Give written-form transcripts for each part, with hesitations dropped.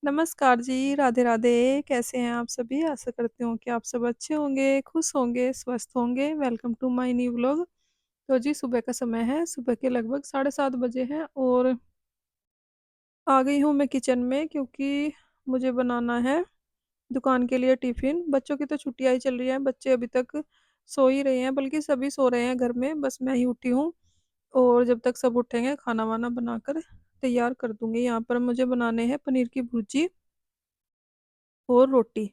नमस्कार जी, राधे-राधे। कैसे हैं आप सभी? आशा करती हूँ कि आप सब अच्छे होंगे, खुश होंगे, स्वस्थ होंगे। Welcome to my new vlog. तो जी सुबह का समय है, सुबह के लगभग 7:30 बजे हैं और आ गई हूँ मैं किचन में क्योंकि मुझे बनाना है दुकान के लिए टिफ़िन। बच्चों की तो छुट्टियाँ ही चल रही हैं, बच्चे अभी तक सो ही रहे हैं, बल्कि सभी सो रहे हैं घर में, बस मैं ही उठी हूँ और जब तक सब उठेंगे खाना-वाना बनाकर तैयार कर दूँगी। यहाँ पर मुझे बनाने हैं पनीर की भुर्जी और रोटी।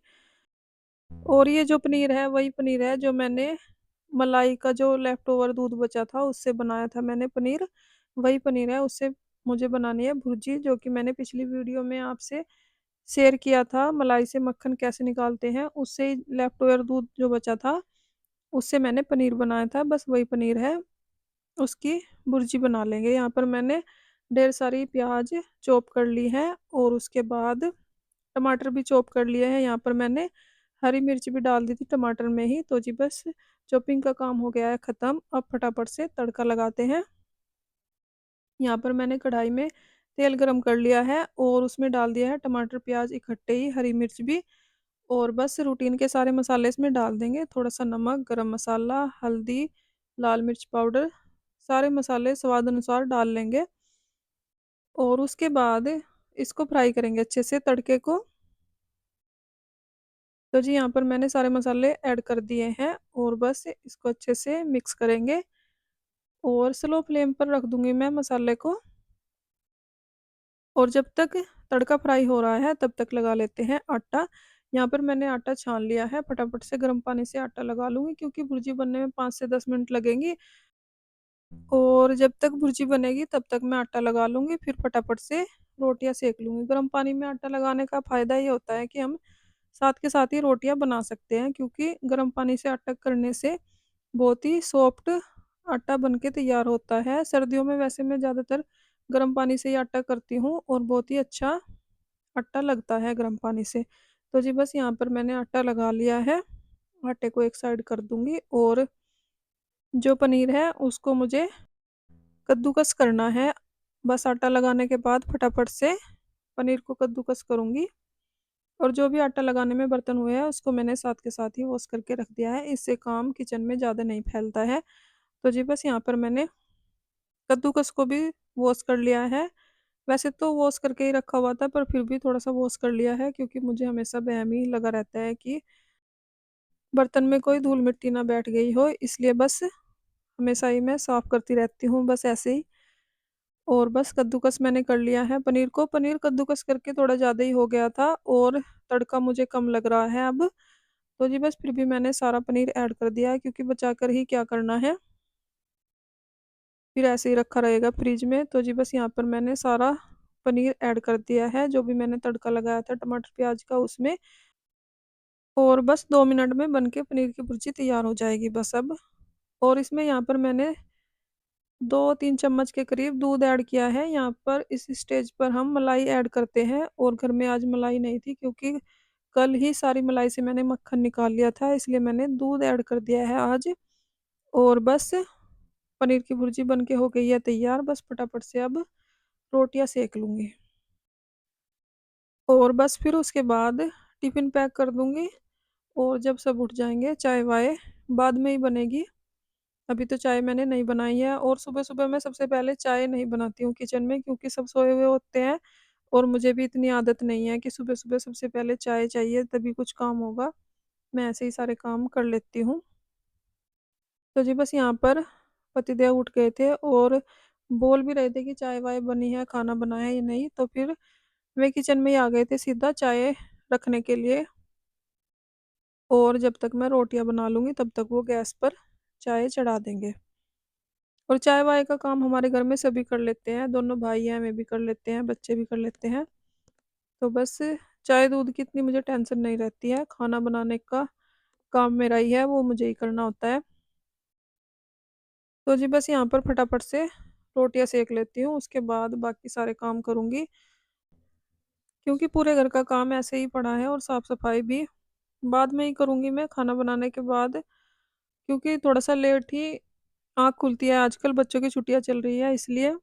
और ये जो पनीर है वही पनीर है जो मैंने मलाई का जो लेफ्ट ओवर दूध बचा था उससे बनाया था मैंने पनीर। वही पनीर है, उससे मुझे बनानी है भुर्जी, जो कि मैंने पिछली वीडियो में आपसे शेयर किया था। मलाई से मक्खन कैसे निकालते हैं, उससे ही लेफ्ट ओवर दूध जो बचा था उससे मैंने पनीर बनाया था। बस वही पनीर है, उसकी भुर्जी बना लेंगे। यहाँ पर मैंने ढेर सारी प्याज चॉप कर ली है और उसके बाद टमाटर भी चॉप कर लिए हैं। यहाँ पर मैंने हरी मिर्च भी डाल दी थी टमाटर में ही। तो जी बस चॉपिंग का काम हो गया है ख़त्म। अब फटाफट से तड़का लगाते हैं। यहाँ पर मैंने कढ़ाई में तेल गरम कर लिया है और उसमें डाल दिया है टमाटर प्याज इकट्ठे ही, हरी मिर्च भी, और बस रूटीन के सारे मसाले इसमें डाल देंगे। थोड़ा सा नमक, गरम मसाला, हल्दी, लाल मिर्च पाउडर, सारे मसाले स्वाद अनुसार डाल लेंगे और उसके बाद इसको फ्राई करेंगे अच्छे से तड़के को। तो जी यहाँ पर मैंने सारे मसाले ऐड कर दिए हैं और बस इसको अच्छे से मिक्स करेंगे और स्लो फ्लेम पर रख दूंगी मैं मसाले को। और जब तक तड़का फ्राई हो रहा है तब तक लगा लेते हैं आटा। यहाँ पर मैंने आटा छान लिया है, फटाफट से गर्म पानी से आटा लगा लूँगी क्योंकि भुर्जी बनने में 5 से 10 मिनट लगेंगी। और जब तक भुर्जी बनेगी तब तक मैं आटा लगा लूँगी, फिर फटाफट से रोटियाँ सेक लूँगी। गर्म पानी में आटा लगाने का फ़ायदा ये होता है कि हम साथ के साथ ही रोटियाँ बना सकते हैं, क्योंकि गर्म पानी से आटा करने से बहुत ही सॉफ्ट आटा बन के तैयार होता है। सर्दियों में वैसे मैं ज़्यादातर गर्म पानी से ही आटा करती हूँ और बहुत ही अच्छा आटा लगता है गर्म पानी से। तो जी बस यहाँ पर मैंने आटा लगा लिया है, आटे को एक साइड कर दूँगी और जो पनीर है उसको मुझे कद्दूकस करना है। बस आटा लगाने के बाद फटाफट से पनीर को कद्दूकस करूँगी और जो भी आटा लगाने में बर्तन हुए हैं उसको मैंने साथ के साथ ही वॉश करके रख दिया है। इससे काम किचन में ज़्यादा नहीं फैलता है। तो जी बस यहाँ पर मैंने कद्दूकस को भी वॉश कर लिया है। वैसे तो वॉश करके ही रखा हुआ था पर फिर भी थोड़ा-सा वॉश कर लिया है, क्योंकि मुझे हमेशा वहम ही लगा रहता है कि बर्तन में कोई धूल-मिट्टी ना बैठ गई हो, इसलिए बस हमेशा ही मैं साफ़ करती रहती हूँ बस ऐसे ही। और बस कद्दूकस मैंने कर लिया है पनीर को। पनीर कद्दूकस करके थोड़ा ज़्यादा ही हो गया था और तड़का मुझे कम लग रहा है अब। तो जी बस फिर भी मैंने सारा पनीर ऐड कर दिया है, क्योंकि बचा कर ही क्या करना है, फिर ऐसे ही रखा रहेगा फ्रिज में। तो जी बस यहाँ पर मैंने सारा पनीर ऐड कर दिया है, जो भी मैंने तड़का लगाया था टमाटर प्याज का उसमें। और बस 2 मिनट में बन के पनीर की भुर्जी तैयार हो जाएगी बस अब। और इसमें यहाँ पर मैंने 2-3 चम्मच के करीब दूध ऐड किया है। यहाँ पर इस स्टेज पर हम मलाई ऐड करते हैं और घर में आज मलाई नहीं थी, क्योंकि कल ही सारी मलाई से मैंने मक्खन निकाल लिया था, इसलिए मैंने दूध ऐड कर दिया है आज। और बस पनीर की भुर्जी बन के हो गई है तैयार। बस फटाफट से अब रोटियाँ सेक लूँगी और बस फिर उसके बाद टिफ़िन पैक कर दूँगी। और जब सब उठ जाएँगे चाय-वाय बाद में ही बनेगी। अभी तो चाय मैंने नहीं बनाई है और सुबह-सुबह मैं सबसे पहले चाय नहीं बनाती हूँ किचन में, क्योंकि सब सोए हुए होते हैं और मुझे भी इतनी आदत नहीं है कि सुबह-सुबह सबसे पहले चाय चाहिए तभी कुछ काम होगा। मैं ऐसे ही सारे काम कर लेती हूँ। तो जी बस यहाँ पर पतिदेव उठ गए थे और बोल भी रहे थे कि चाय-वाय बनी है, खाना बना है या नहीं? तो फिर वे किचन में ही आ गए थे सीधा चाय रखने के लिए। और जब तक मैं रोटियाँ बना लूँगी तब तक वो गैस पर चाय चढ़ा देंगे। और चाय-वाय का काम हमारे घर में सभी कर लेते हैं, दोनों भाई हैं, मैं भी कर लेते हैं, बच्चे भी कर लेते हैं। तो बस चाय-दूध की इतनी मुझे टेंशन नहीं रहती है, खाना बनाने का काम मेरा ही है, वो मुझे ही करना होता है। तो जी बस यहाँ पर फटाफट से रोटियाँ सेक लेती हूँ, उसके बाद बाकी सारे काम करूँगी, क्योंकि पूरे घर का काम ऐसे ही पड़ा है और साफ-सफाई भी बाद में ही करूँगी मैं खाना बनाने के बाद, क्योंकि थोड़ा-सा लेट ही आँख खुलती है आजकल, बच्चों की छुट्टियाँ चल रही है इसलिए।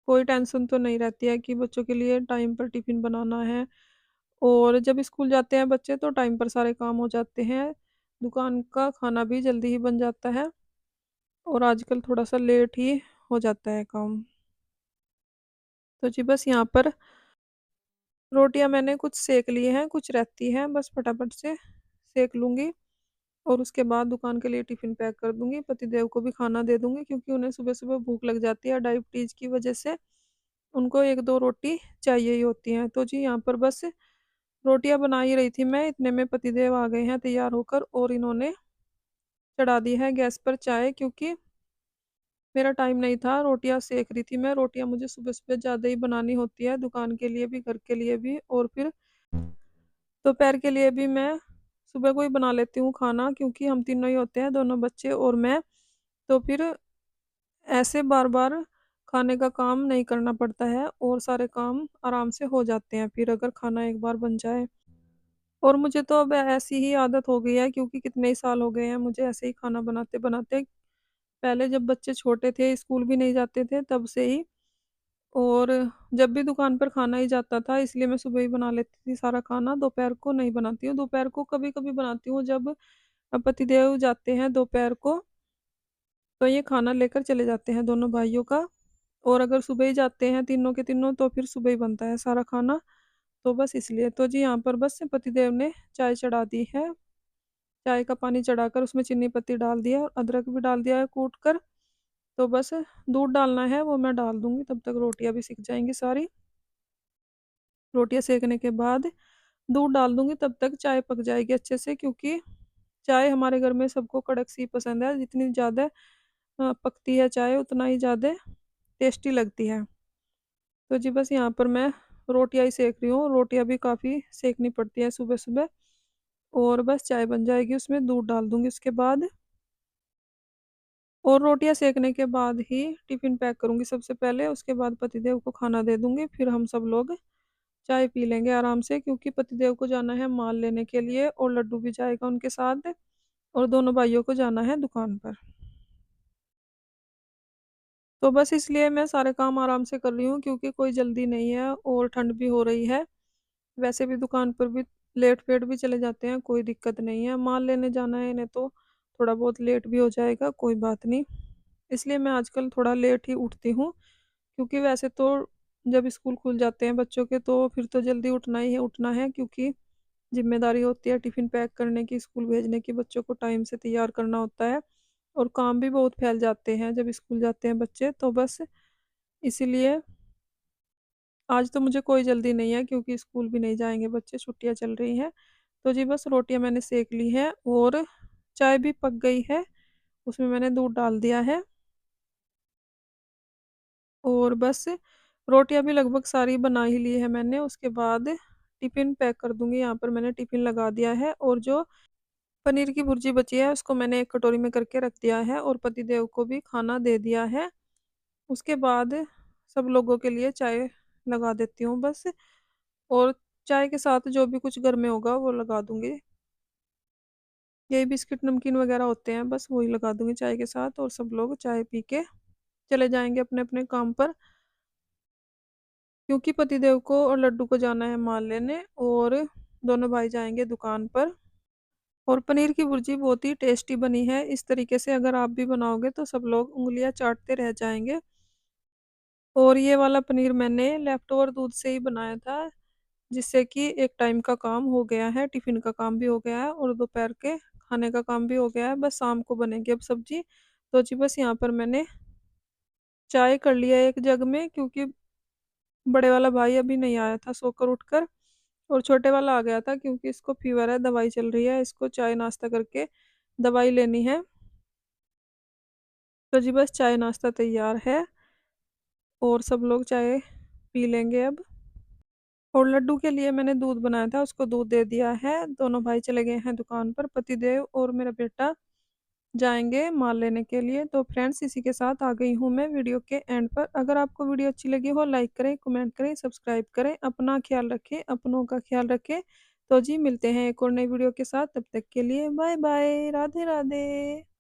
कोई टेंशन तो नहीं रहती है कि बच्चों के लिए टाइम पर टिफ़िन बनाना है। और जब स्कूल जाते हैं बच्चे तो टाइम पर सारे काम हो जाते हैं। दुकान का खाना भी जल्दी ही बन जाता है और आजकल थोड़ा-सा लेट ही हो जाता है काम। तो जी बस यहाँ पर रोटियाँ मैंने कुछ सेक ली हैं, कुछ रहती हैं, बस फटाफट से सेक लूँगी और उसके बाद दुकान के लिए टिफ़िन पैक कर दूँगी। पतिदेव को भी खाना दे दूँगी क्योंकि उन्हें सुबह-सुबह भूख लग जाती है डायबिटीज़ की वजह से। उनको 1-2 रोटी चाहिए ही होती हैं। तो जी यहाँ पर बस रोटियाँ बना ही रही थी मैं, इतने में पतिदेव आ गए हैं तैयार होकर और इन्होंने चढ़ा दी है गैस पर चाय क्योंकि मेरा टाइम नहीं था, रोटियाँ सेक रही थी मैं। रोटियाँ मुझे सुबह-सुबह ज़्यादा ही बनानी होती है, दुकान के लिए भी, घर के लिए भी और फिर दोपहर के लिए भी मैं सुबह को ही बना लेती हूँ खाना क्योंकि हम तीनों ही होते हैं, दोनों बच्चे और मैं। तो फिर ऐसे बार-बार खाने का काम नहीं करना पड़ता है और सारे काम आराम से हो जाते हैं फिर अगर खाना एक बार बन जाए। और मुझे तो अब ऐसी ही आदत हो गई है क्योंकि कितने ही साल हो गए हैं मुझे ऐसे ही खाना बनाते-बनाते। पहले जब बच्चे छोटे थे, स्कूल भी नहीं जाते थे तब से ही और जब भी दुकान पर खाना ही जाता था इसलिए मैं सुबह ही बना लेती थी सारा खाना, दोपहर को नहीं बनाती हूँ। दोपहर को कभी-कभी बनाती हूँ जब पतिदेव जाते हैं दोपहर को, तो ये खाना लेकर चले जाते हैं दोनों भाइयों का और अगर सुबह ही जाते हैं तीनों के तीनों तो फिर सुबह ही बनता है सारा खाना, तो बस इसलिए। तो जी यहाँ पर बस पतिदेव ने चाय चढ़ा दी है, चाय का पानी चढ़ाकर उसमें चीनी पत्ती डाल दिया और अदरक भी डाल दिया है कूट कर, तो बस दूध डालना है वो मैं डाल दूँगी, तब तक रोटियाँ भी सिक जाएँगी सारी। रोटियाँ सेकने के बाद दूध डाल दूँगी तब तक चाय पक जाएगी अच्छे से क्योंकि चाय हमारे घर में सबको कड़क सी पसंद है, जितनी ज़्यादा पकती है चाय उतना ही ज़्यादा टेस्टी लगती है। तो जी बस यहाँ पर मैं रोटियाँ ही सेक रही हूँ, रोटियाँ भी काफ़ी सेकनी पड़ती है सुबह-सुबह और बस चाय बन जाएगी उसमें दूध डाल दूँगी उसके बाद और रोटियाँ सेकने के बाद ही टिफ़िन पैक करूँगी सबसे पहले, उसके बाद पतिदेव को खाना दे दूँगी, फिर हम सब लोग चाय पी लेंगे आराम से क्योंकि पतिदेव को जाना है माल लेने के लिए और लड्डू भी जाएगा उनके साथ और दोनों भाइयों को जाना है दुकान पर। तो बस इसलिए मैं सारे काम आराम से कर रही हूँ क्योंकि कोई जल्दी नहीं है और ठंड भी हो रही है। वैसे भी दुकान पर भी लेट-फेट भी चले जाते हैं, कोई दिक्कत नहीं है। माल लेने जाना है इन्हें तो थोड़ा बहुत लेट भी हो जाएगा, कोई बात नहीं। इसलिए मैं आजकल थोड़ा लेट ही उठती हूँ क्योंकि वैसे तो जब स्कूल खुल जाते हैं बच्चों के तो फिर तो जल्दी उठना ही है उठना है क्योंकि ज़िम्मेदारी होती है टिफ़िन पैक करने की, स्कूल भेजने की, बच्चों को टाइम से तैयार करना होता है और काम भी बहुत फैल जाते हैं जब स्कूल जाते हैं बच्चे, तो बस इसीलिए आज तो मुझे कोई जल्दी नहीं है क्योंकि स्कूल भी नहीं जाएँगे बच्चे, छुट्टियाँ चल रही हैं। तो जी बस रोटियाँ मैंने सेक ली हैं और चाय भी पक गई है, उसमें मैंने दूध डाल दिया है और बस रोटियाँ भी लगभग सारी बना ही ली है मैंने, उसके बाद टिफ़िन पैक कर दूँगी। यहाँ पर मैंने टिफ़िन लगा दिया है और जो पनीर की भुर्जी बची है उसको मैंने एक कटोरी में करके रख दिया है और पतिदेव को भी खाना दे दिया है। उसके बाद सब लोगों के लिए चाय लगा देती हूँ बस और चाय के साथ जो भी कुछ घर में होगा वो लगा दूँगी। यही बिस्किट नमकीन वग़ैरह होते हैं बस वही लगा दूँगी चाय के साथ और सब लोग चाय पी के चले जाएँगे अपने-अपने काम पर क्योंकि पतिदेव को और लड्डू को जाना है माल लेने और दोनों भाई जाएँगे दुकान पर। और पनीर की भुर्जी बहुत ही टेस्टी बनी है, इस तरीके से अगर आप भी बनाओगे तो सब लोग उँगलियाँ चाटते रह जाएँगे। और ये वाला पनीर मैंने लेफ्ट ओवर दूध से ही बनाया था, जिससे कि एक टाइम का काम हो गया है, टिफ़िन का काम भी हो गया है और दोपहर के खाने का काम भी हो गया है, बस शाम को बनेगी अब सब्ज़ी। तो जी बस यहाँ पर मैंने चाय कर लिया एक जग में क्योंकि बड़े वाला भाई अभी नहीं आया था सोकर उठकर और छोटे वाला आ गया था क्योंकि इसको फ़ीवर है, दवाई चल रही है, इसको चाय नाश्ता करके दवाई लेनी है। तो जी बस चाय नाश्ता तैयार है और सब लोग चाय पी लेंगे अब। और लड्डू के लिए मैंने दूध बनाया था, उसको दूध दे दिया है। दोनों भाई चले गए हैं दुकान पर, पतिदेव और मेरा बेटा जाएँगे माल लेने के लिए। तो फ्रेंड्स इसी के साथ आ गई हूँ मैं वीडियो के एंड पर। अगर आपको वीडियो अच्छी लगी हो लाइक करें, कमेंट करें, सब्सक्राइब करें। अपना ख़्याल रखें, अपनों का ख़्याल रखें। तो जी मिलते हैं एक और नई वीडियो के साथ, तब तक के लिए बाय बाय, राधे-राधे।